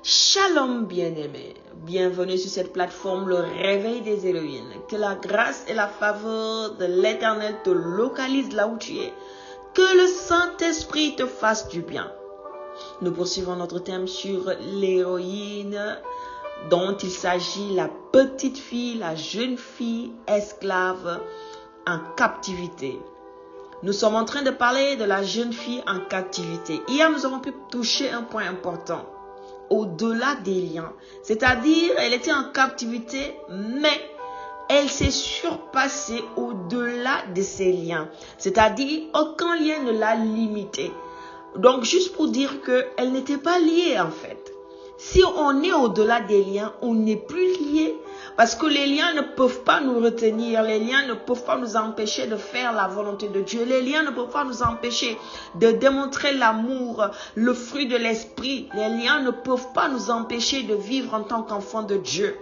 Shalom bien-aimés, bienvenue sur cette plateforme Le Réveil des Héroïnes. Que la grâce et la faveur de l'Éternel te localisent là où tu es. Que le Saint-Esprit te fasse du bien. Nous poursuivons notre thème sur l'héroïne dont il s'agit, la petite fille, la jeune fille esclave en captivité. Nous sommes en train de parler de la jeune fille en captivité. Hier, nous avons pu toucher un point important. Au-delà des liens. C'est-à-dire, elle était en captivité, mais elle s'est surpassée au-delà de ces liens. C'est-à-dire, aucun lien ne l'a limitée. Donc, juste pour dire qu'elle n'était pas liée en fait. Si on est au-delà des liens, on n'est plus lié. Parce que les liens ne peuvent pas nous retenir. Les liens ne peuvent pas nous empêcher de faire la volonté de Dieu. Les liens ne peuvent pas nous empêcher de démontrer l'amour, le fruit de l'esprit. Les liens ne peuvent pas nous empêcher de vivre en tant qu'enfants de Dieu.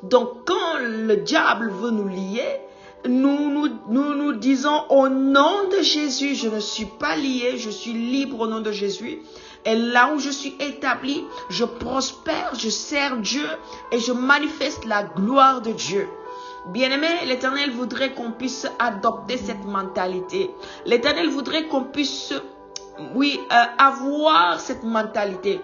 Donc, quand le diable veut nous lier, nous disons au nom de Jésus, je ne suis pas lié, je suis libre au nom de Jésus. Et là où je suis établi, je prospère, je sers Dieu et je manifeste la gloire de Dieu. Bien-aimé, l'Éternel voudrait qu'on puisse adopter cette mentalité. L'Éternel voudrait qu'on puisse, avoir cette mentalité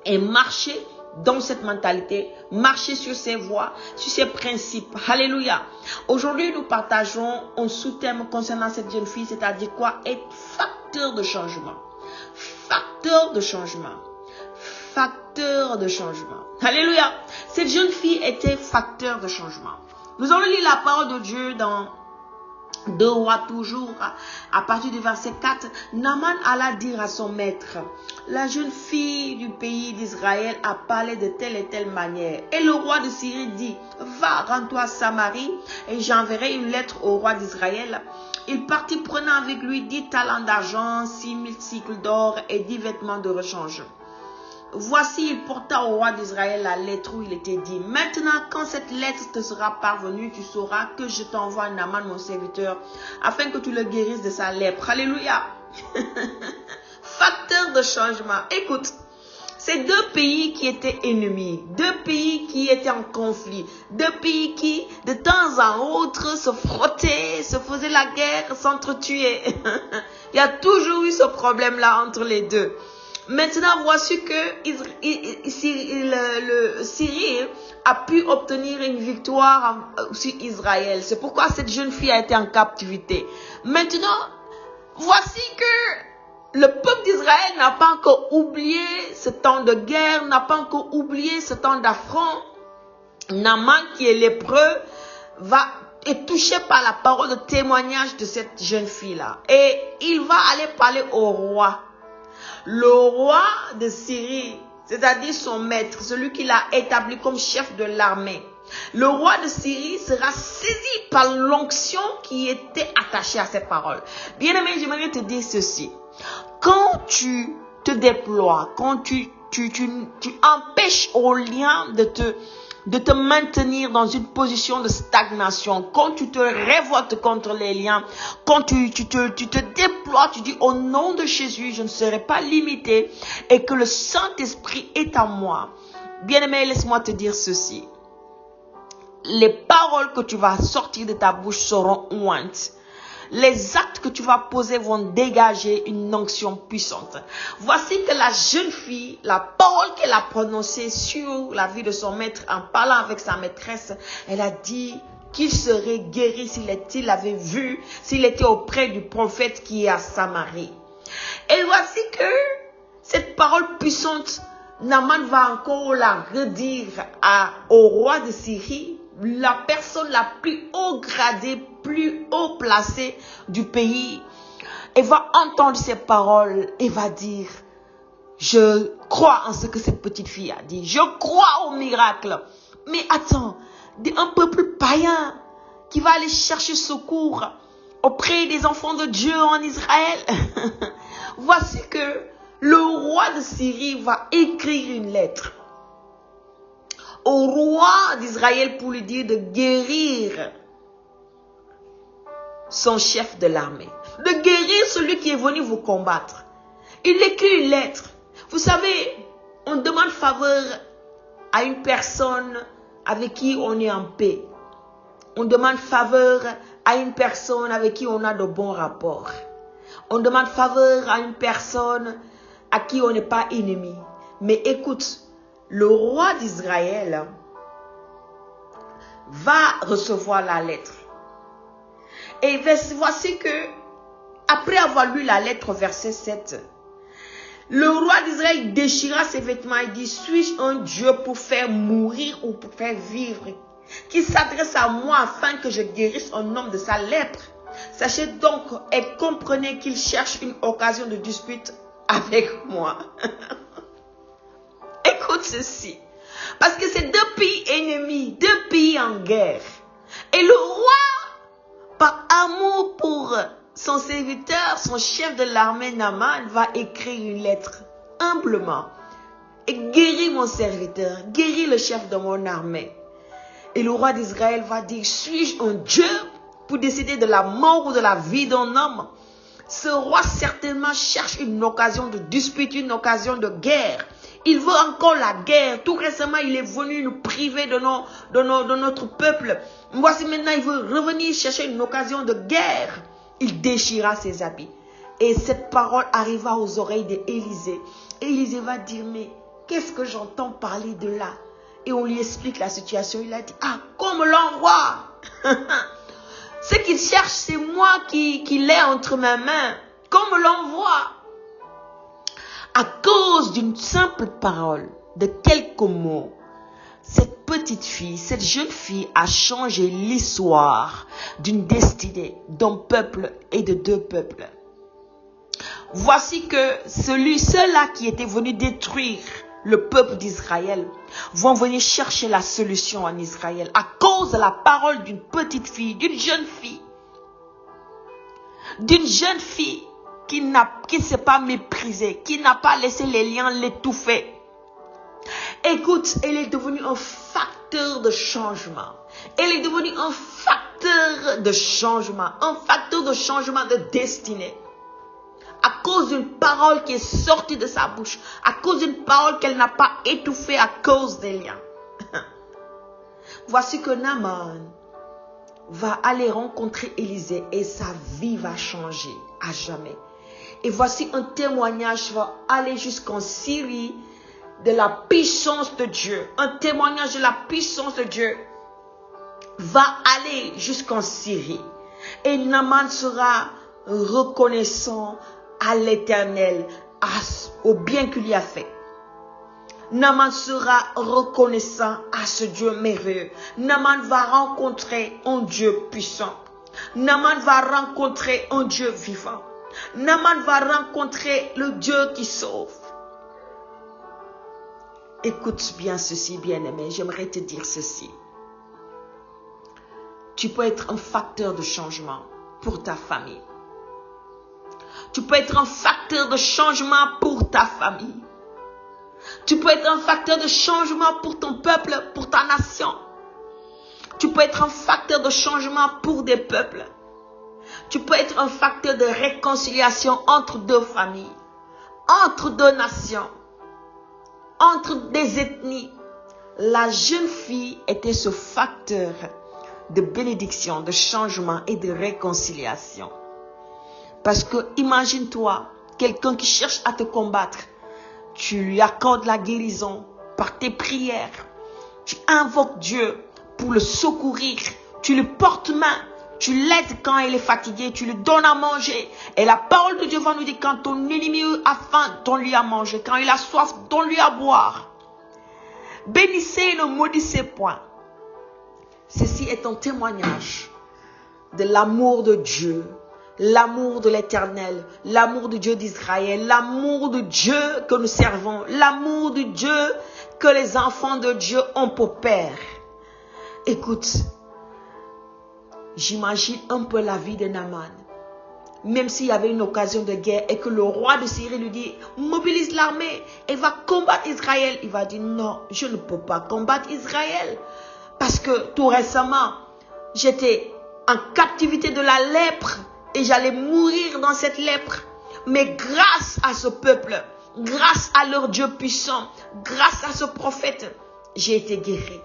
et marcher dans cette mentalité, marcher sur ses voies, sur ses principes. Alléluia. Aujourd'hui, nous partageons un sous-thème concernant cette jeune fille, c'est-à-dire quoi? Être facteur de changement. Facteur de changement. Facteur de changement. Alléluia. Cette jeune fille était facteur de changement. Nous allons lire la parole de Dieu dans 2 Rois toujours, à partir du verset 4. Naaman alla dire à son maître, la jeune fille du pays d'Israël a parlé de telle et telle manière. Et le roi de Syrie dit, va, rends-toi à Samarie et j'enverrai une lettre au roi d'Israël. Il partit prenant avec lui 10 talents d'argent, 6000 cycles d'or et 10 vêtements de rechange. Voici, il porta au roi d'Israël la lettre où il était dit, maintenant quand cette lettre te sera parvenue, tu sauras que je t'envoie Naaman mon serviteur, afin que tu le guérisses de sa lèpre. Alléluia. Facteur de changement. Écoute, c'est 2 pays qui étaient ennemis, 2 pays qui étaient en conflit, 2 pays qui, de temps en autre, se frottaient, se faisaient la guerre, s'entretuaient. Il y a toujours eu ce problème-là entre les deux. Maintenant, voici que le Syrie a pu obtenir une victoire sur Israël. C'est pourquoi cette jeune fille a été en captivité. Maintenant, voici que le peuple d'Israël n'a pas encore oublié ce temps de guerre, n'a pas encore oublié ce temps d'affront. Naaman, qui est lépreux, est touché par la parole de témoignage de cette jeune fille-là. Et il va aller parler au roi. Le roi de Syrie, c'est-à-dire son maître, celui qui l'a établi comme chef de l'armée. Le roi de Syrie sera saisi par l'onction qui était attachée à cette parole. Bien-aimé, j'aimerais te dire ceci. Quand tu te déploies, quand tu empêches au lien de te maintenir dans une position de stagnation, quand tu te révoltes contre les liens, quand tu te déploies, tu dis au nom de Jésus, je ne serai pas limité et que le Saint-Esprit est en moi. Bien-aimé, laisse-moi te dire ceci. Les paroles que tu vas sortir de ta bouche seront ointes. Les actes que tu vas poser vont dégager une onction puissante. Voici que la jeune fille, la parole qu'elle a prononcée sur la vie de son maître en parlant avec sa maîtresse, elle a dit qu'il serait guéri s'il avait vu, s'il était auprès du prophète qui est à Samarie. Et voici que cette parole puissante, Naaman va encore la redire au roi de Syrie, la personne la plus haut gradée, plus haut placée du pays. Elle va entendre ces paroles et va dire, je crois en ce que cette petite fille a dit. Je crois au miracle. Mais attends, un peuple païen qui va aller chercher secours auprès des enfants de Dieu en Israël. Voici que le roi de Syrie va écrire une lettre au roi d'Israël pour lui dire de guérir son chef de l'armée, de guérir celui qui est venu vous combattre. Il écrit une lettre. Vous savez, On demande faveur à une personne avec qui on est en paix. On demande faveur à une personne avec qui on a de bons rapports. On demande faveur à une personne à qui on n'est pas ennemi. Mais écoute, le roi d'Israël va recevoir la lettre. Et voici que, après avoir lu la lettre, verset 7, le roi d'Israël déchira ses vêtements et dit, suis-je un Dieu pour faire mourir ou pour faire vivre, qui s'adresse à moi afin que je guérisse un homme de sa lèpre? Sachez donc et comprenez qu'il cherche une occasion de dispute avec moi. Écoute ceci. Parce que c'est deux pays ennemis, deux pays en guerre. Et le roi, par amour pour son serviteur, son chef de l'armée Naaman, va écrire une lettre humblement. Et guéris mon serviteur, guéris le chef de mon armée. Et le roi d'Israël va dire, suis-je un Dieu pour décider de la mort ou de la vie d'un homme? Ce roi certainement cherche une occasion de dispute, une occasion de guerre. Il veut encore la guerre. Tout récemment, il est venu nous priver de notre peuple. Voici maintenant, il veut revenir chercher une occasion de guerre. Il déchira ses habits. Et cette parole arriva aux oreilles d'Élisée. Et Élisée va dire, mais qu'est-ce que j'entends parler de là? Et on lui explique la situation. Il a dit, ah, qu'on me l'envoie. Ce qu'il cherche, c'est moi qui l'ai entre mes mains. Qu'on me l'envoie. À cause d'une simple parole, de quelques mots, cette petite fille, cette jeune fille a changé l'histoire d'une destinée, d'un peuple et de deux peuples. Voici que ceux-là qui étaient venus détruire le peuple d'Israël vont venir chercher la solution en Israël à cause de la parole d'une petite fille, d'une jeune fille qui ne s'est pas méprisée, qui n'a pas laissé les liens l'étouffer. Écoute, elle est devenue un facteur de changement. Elle est devenue un facteur de changement de destinée. À cause d'une parole qui est sortie de sa bouche, à cause d'une parole qu'elle n'a pas étouffée à cause des liens. Voici que Naaman va aller rencontrer Élisée et sa vie va changer à jamais. Et voici un témoignage qui va aller jusqu'en Syrie de la puissance de Dieu. Un témoignage de la puissance de Dieu va aller jusqu'en Syrie. Et Naaman sera reconnaissant à l'Éternel, au bien qu'il lui a fait. Naaman sera reconnaissant à ce Dieu merveilleux. Naaman va rencontrer un Dieu puissant. Naaman va rencontrer un Dieu vivant. Naaman va rencontrer le Dieu qui sauve. Écoute bien ceci, bien-aimé. J'aimerais te dire ceci. Tu peux être un facteur de changement pour ta famille. Tu peux être un facteur de changement pour ta famille. Tu peux être un facteur de changement pour ton peuple, pour ta nation. Tu peux être un facteur de changement pour des peuples. Tu peux être un facteur de réconciliation entre deux familles, entre deux nations, entre des ethnies. La jeune fille était ce facteur de bénédiction, de changement et de réconciliation. Parce que imagine-toi, quelqu'un qui cherche à te combattre, tu lui accordes la guérison par tes prières. Tu invoques Dieu pour le secourir. Tu lui portes main. Tu l'aides quand il est fatigué. Tu lui donnes à manger. Et la parole de Dieu va nous dire, quand ton ennemi a faim, donne-lui à manger. Quand il a soif, donne-lui à boire. Bénissez et ne maudissez point. Ceci est un témoignage de l'amour de Dieu. L'amour de l'Éternel, l'amour du Dieu d'Israël, l'amour de Dieu que nous servons, l'amour de Dieu que les enfants de Dieu ont pour Père. Écoute, j'imagine un peu la vie de Naaman. Même s'il y avait une occasion de guerre et que le roi de Syrie lui dit, mobilise l'armée et va combattre Israël. Il va dire, non, je ne peux pas combattre Israël. Parce que tout récemment, j'étais en captivité de la lèpre. Et j'allais mourir dans cette lèpre. Mais grâce à ce peuple, grâce à leur Dieu puissant, grâce à ce prophète, j'ai été guérie.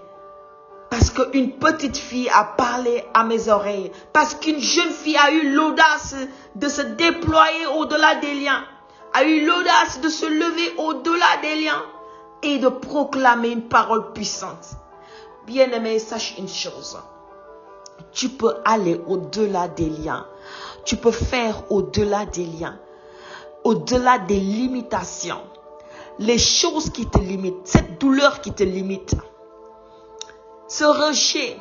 Parce qu'une petite fille a parlé à mes oreilles. Parce qu'une jeune fille a eu l'audace de se déployer au-delà des liens. A eu l'audace de se lever au-delà des liens. Et de proclamer une parole puissante. Bien-aimé, sache une chose. Tu peux aller au-delà des liens. Tu peux faire au-delà des liens. Au-delà des limitations. Les choses qui te limitent. Cette douleur qui te limite. Ce rejet,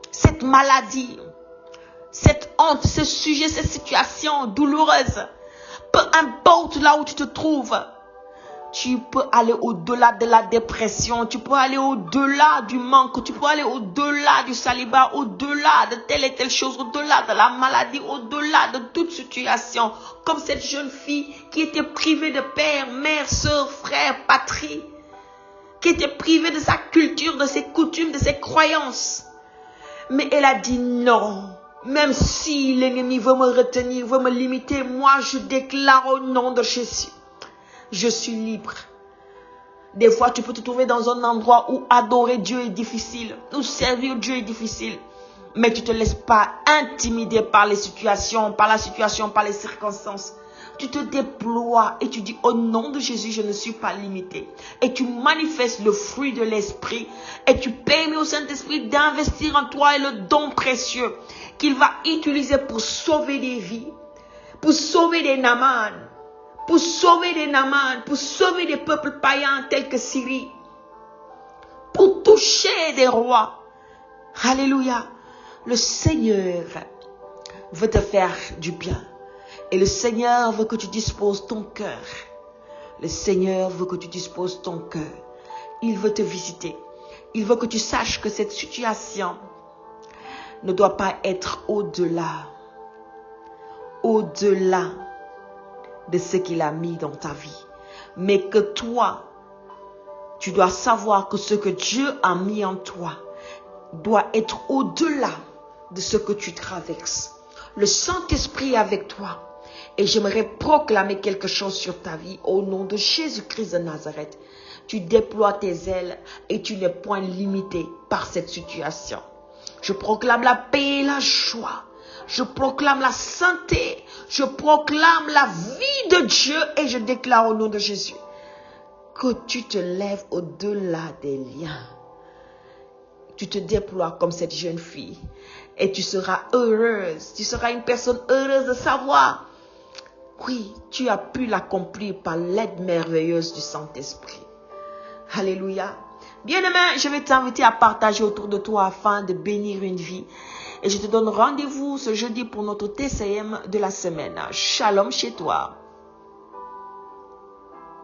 cette maladie, cette honte, ce sujet, cette situation douloureuse, peu importe là où tu te trouves, tu peux aller au-delà de la dépression, tu peux aller au-delà du manque, tu peux aller au-delà du célibat, au-delà de telle et telle chose, au-delà de la maladie, au-delà de toute situation, comme cette jeune fille qui était privée de père, mère, soeur, frère, patrie, qui était privée de sa culture, de ses coutumes, de ses croyances. Mais elle a dit non. Même si l'ennemi veut me retenir, veut me limiter, moi je déclare au nom de Jésus. Je suis libre. Des fois, tu peux te trouver dans un endroit où adorer Dieu est difficile, où servir Dieu est difficile. Mais tu ne te laisses pas intimider par les situations, par la situation, par les circonstances. Tu te déploies et tu dis au nom de Jésus, je ne suis pas limité. Et tu manifestes le fruit de l'esprit et tu permets au Saint-Esprit d'investir en toi et le don précieux qu'il va utiliser pour sauver des vies, pour sauver des Naaman, pour sauver des Naaman, pour sauver des peuples païens tels que Syrie, pour toucher des rois. Alléluia. Le Seigneur veut te faire du bien. Et le Seigneur veut que tu disposes ton cœur. Le Seigneur veut que tu disposes ton cœur. Il veut te visiter. Il veut que tu saches que cette situation ne doit pas être au-delà de ce qu'il a mis dans ta vie. Mais que toi, tu dois savoir que ce que Dieu a mis en toi doit être au-delà de ce que tu traverses. Le Saint-Esprit est avec toi. Et j'aimerais proclamer quelque chose sur ta vie au nom de Jésus-Christ de Nazareth. Tu déploies tes ailes et tu n'es point limité par cette situation. Je proclame la paix et la joie. Je proclame la santé. Je proclame la vie de Dieu et je déclare au nom de Jésus que tu te lèves au-delà des liens. Tu te déploies comme cette jeune fille et tu seras heureuse. Tu seras une personne heureuse de savoir. Oui, tu as pu l'accomplir par l'aide merveilleuse du Saint-Esprit. Alléluia. Bien-aimé, je vais t'inviter à partager autour de toi afin de bénir une vie. Et je te donne rendez-vous ce jeudi pour notre TCM de la semaine. Shalom chez toi.